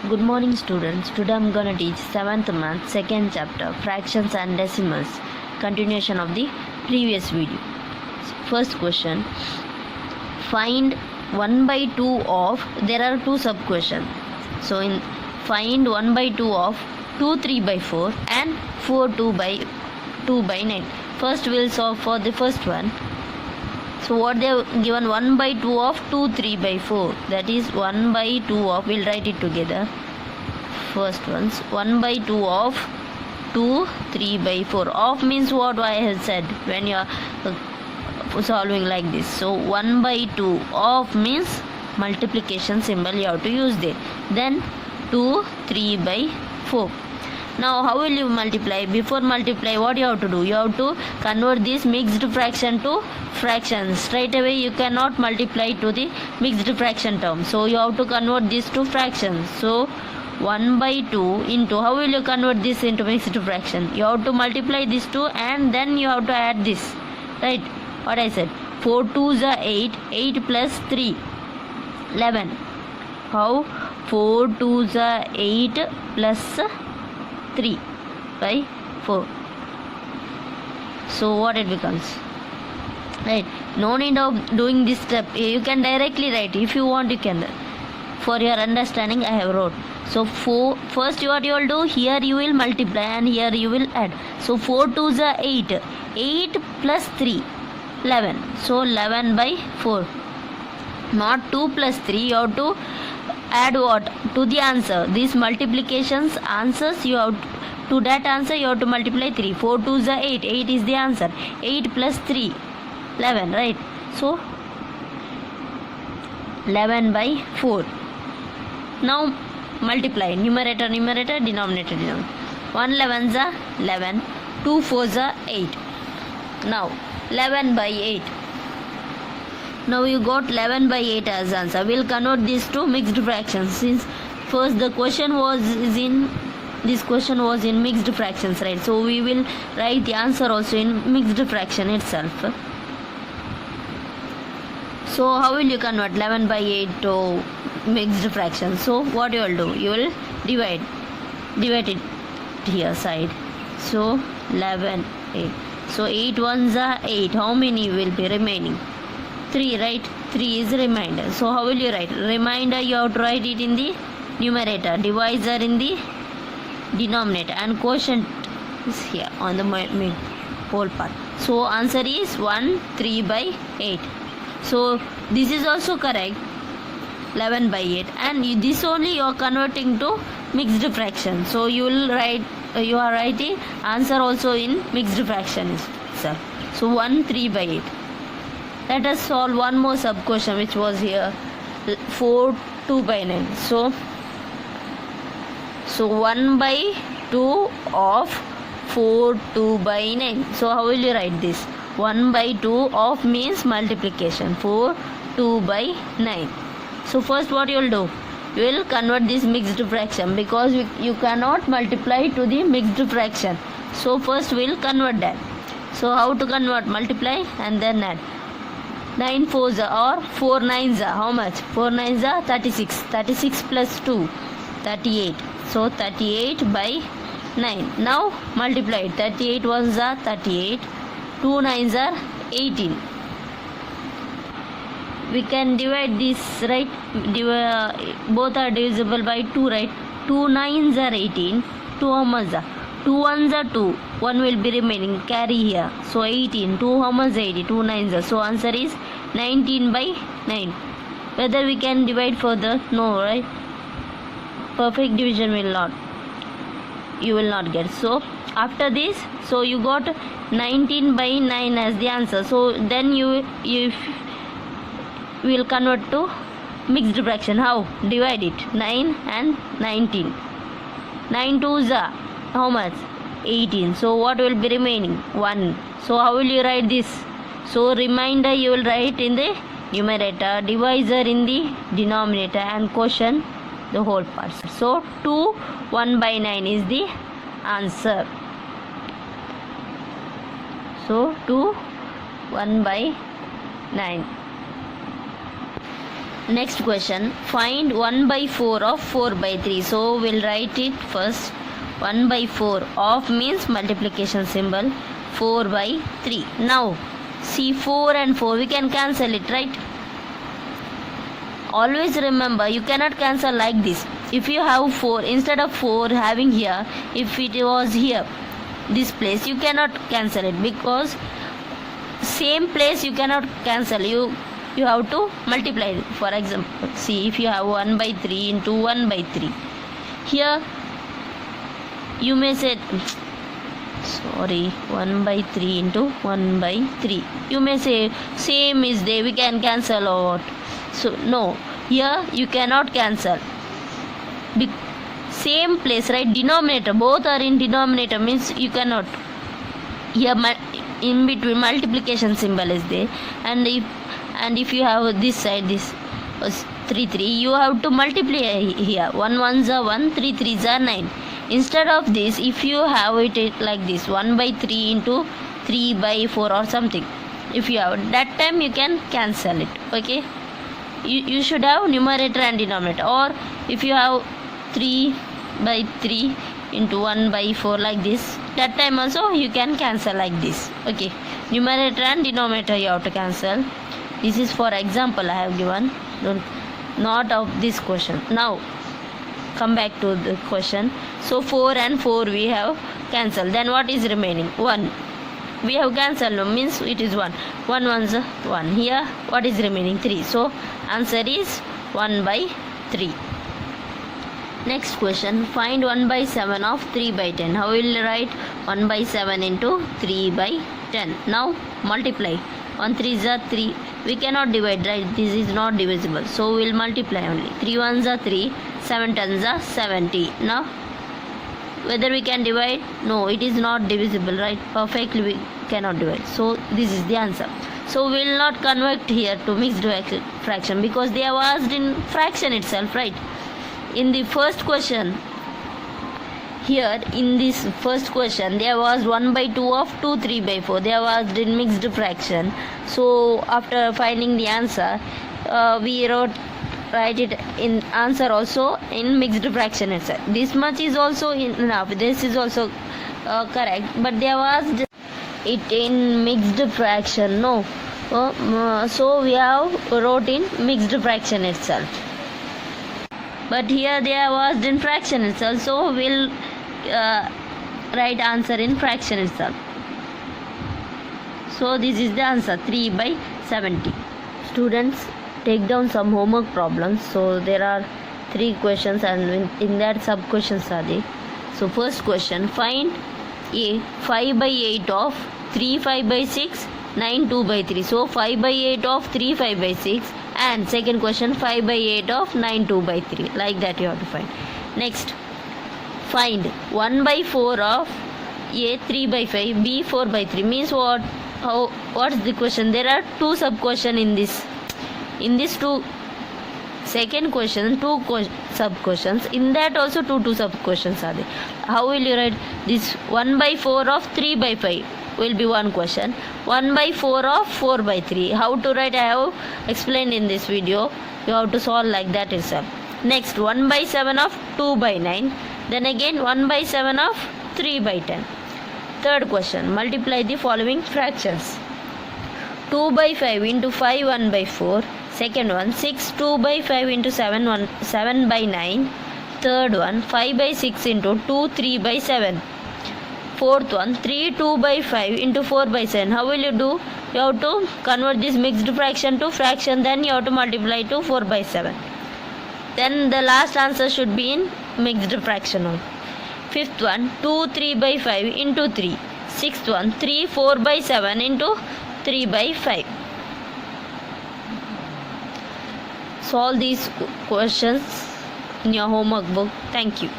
Good morning students. Today I am gonna teach 7th math second chapter fractions and decimals, continuation of the previous video. First question, find 1 by 2 of, there are two sub questions. So in find 1 by 2 of 2 3 by 4 and 4 2 by 9. First we'll solve for the first one. So what they have given, 1 by 2 of 2 3 by 4, that is 1 by 2 of, we'll write it together. First ones, 1 by 2 of 2 3 by 4. Of means what I have said when you are solving like this. So 1 by 2 of means multiplication symbol you have to use there. Then 2 3 by 4. Now how will you multiply? Before multiply, what you have to do? You have to convert this mixed fraction to fractions. Straight away you cannot multiply to the mixed fraction term. So you have to convert this to fractions. So 1 by 2 into, how will you convert this into mixed fraction? You have to multiply this 2 and then you have to add this. Right? What I said. 4 2s are 8. 8 plus 3. 11. How? 4 2s are 8 plus 3 by 4. So what it becomes? Right? No need of doing this step. You can directly write. If you want, you can. For your understanding, I have wrote. So first what you will do, here you will multiply and here you will add. So 4 2s are 8. 8 plus 3. 11. So 11 by 4. Not 2 plus 3. You have to add what? To the answer. These multiplications answers, you have to that answer you have to multiply 3. 4 2s are 8. 8 is the answer. 8 plus 3. 11, right? So 11 by 4. Now multiply numerator, denominator. 1 11s are 11. 2 4s are 8. Now 11 by 8. Now you got 11 by 8 as answer. We'll convert this to mixed fractions, since first the question was in mixed fractions, right? So we will write the answer also in mixed fraction itself. So how will you convert 11 by 8 to mixed fraction? So what you will do? You will divide it here side. So 11 8. So 8 ones are 8. How many will be remaining? 3, right? 3 is remainder. So how will you write? Remainder you have to write it in the numerator, divisor in the denominator, and quotient is here on the mid whole part. So answer is 1 3 by 8. So this is also correct, 11 by 8, and this only you are converting to mixed fraction. So you will write, you are writing answer also in mixed fraction itself. So 1 3 by 8. Let us solve one more sub question which was here, 4 2 by 9. So 1 by 2 of 4 2 by 9. So how will you write this? 1 by 2 of means multiplication, 4 2 by 9. So first what you will do? You will convert this mixed fraction, because you cannot multiply to the mixed fraction. So first we will convert that. So how to convert? Multiply and then add. 9 4s are, or 4 9s are, how much? 4 9s are 36. 36 plus 2, 38. So 38 by 9. Now multiply it. 38 ones are 38. 2 9s are 18. We can divide this, right? Both are divisible by 2, right? 2 9s are 18. 2 how much are? 2 1s are 2. 1 will be remaining. Carry here. So 18. 2 how much? 80. 2 9s are. So answer is 19 by 9. Whether we can divide further? No, right? Perfect division will not. You will not get. So after this, so you got 19 by 9 as the answer. So then you will convert to mixed fraction. How? Divide it. 9 and 19. 9 2s are, how much? 18. So what will be remaining? 1. So how will you write this? So remainder you will write in the numerator, divisor in the denominator, and quotient the whole part. So 2 1 by 9 is the answer. So 2 1 by 9. Next question, find 1 by 4 of 4 by 3. So we'll write it first. 1 by 4 of means multiplication symbol, 4 by 3. Now see 4 and 4 we can cancel it, right? Always remember, you cannot cancel like this. If you have 4, instead of 4 having here, if it was here, this place, you cannot cancel it, because same place you cannot cancel. You have to multiply. For example, see, if you have 1 by 3 into 1 by 3, here you may say, 1 by 3 into 1 by 3, you may say same is there, we can cancel or what. So no, here you cannot cancel. Same place, right? Denominator, both are in denominator, means you cannot. Here in between multiplication symbol is there, and if you have this side, this was 3 3, you have to multiply here. 1 1s are 1, 3 3s are 9. Instead of this, if you have it like this, 1 by 3 into 3 by 4 or something, if you have that time, you can cancel it. Okay, you should have numerator and denominator. Or if you have 3 by 3 into 1 by 4 like this, that time also you can cancel like this. Okay, numerator and denominator you have to cancel. This is for example I have given, not of this question. Now come back to the question. So 4 and 4 we have cancelled. Then what is remaining? 1. We have cancelled, means it is 1. 1 1's 1. Here what is remaining? 3. So answer is 1 by 3. Next question, find 1 by 7 of 3 by 10. How will you write? 1 by 7 into 3 by 10. Now multiply. 1 3s are 3. We cannot divide, right? This is not divisible. So we will multiply only. 3 1s are 3. 7 10s are 70. Now whether we can divide? No, it is not divisible, right? Perfectly we cannot divide. So this is the answer. So we will not convert here to mixed fraction, because they have asked in fraction itself, right? In the first question, here in this first question, there was 1 by 2 of 2 3 by 4. They have asked in mixed fraction. So after finding the answer, we write it in answer also in mixed fraction itself. This much is also enough. This is also correct, but they have asked it in mixed fraction. No, so we have wrote in mixed fraction itself. But here they have asked in fraction itself, so we'll write answer in fraction itself. So this is the answer, 3 by 70. Students, take down some homework problems. So there are 3 questions, and in that sub questions are there. So first question, find a 5 by 8 of 3 5 by 6, 9 2 by 3. So 5 by 8 of 3 5 by 6, and second question 5 by 8 of 9 2 by 3. Like that you have to find. Next, find 1 by 4 of A 3 by 5, B 4 by 3. Means what? What's the question? There are 2 sub question in this. In this 2 second question, 2 sub questions. In that also 2 sub questions are there. How will you write this? 1 by 4 of 3 by 5 will be one question. 1 by 4 of 4 by 3. How to write I have explained in this video. You have to solve like that itself. Next, 1 by 7 of 2 by 9. Then again 1 by 7 of 3 by 10. Third question, multiply the following fractions. 2 by 5 into 5 1 by 4. Second one, 6 2 by 5 into 7 by 9. Third one, 5 by 6 into 2 3 by 7. Fourth one, 3 2 by 5 into 4 by 7. How will you do? You have to convert this mixed fraction to fraction, then you have to multiply to 4 by 7. Then the last answer should be in mixed fraction only. Fifth one, 2 3 by 5 into 3. Sixth one, 3 4 by 7 into 3 by 5. Solve these questions in your homework book. Thank you.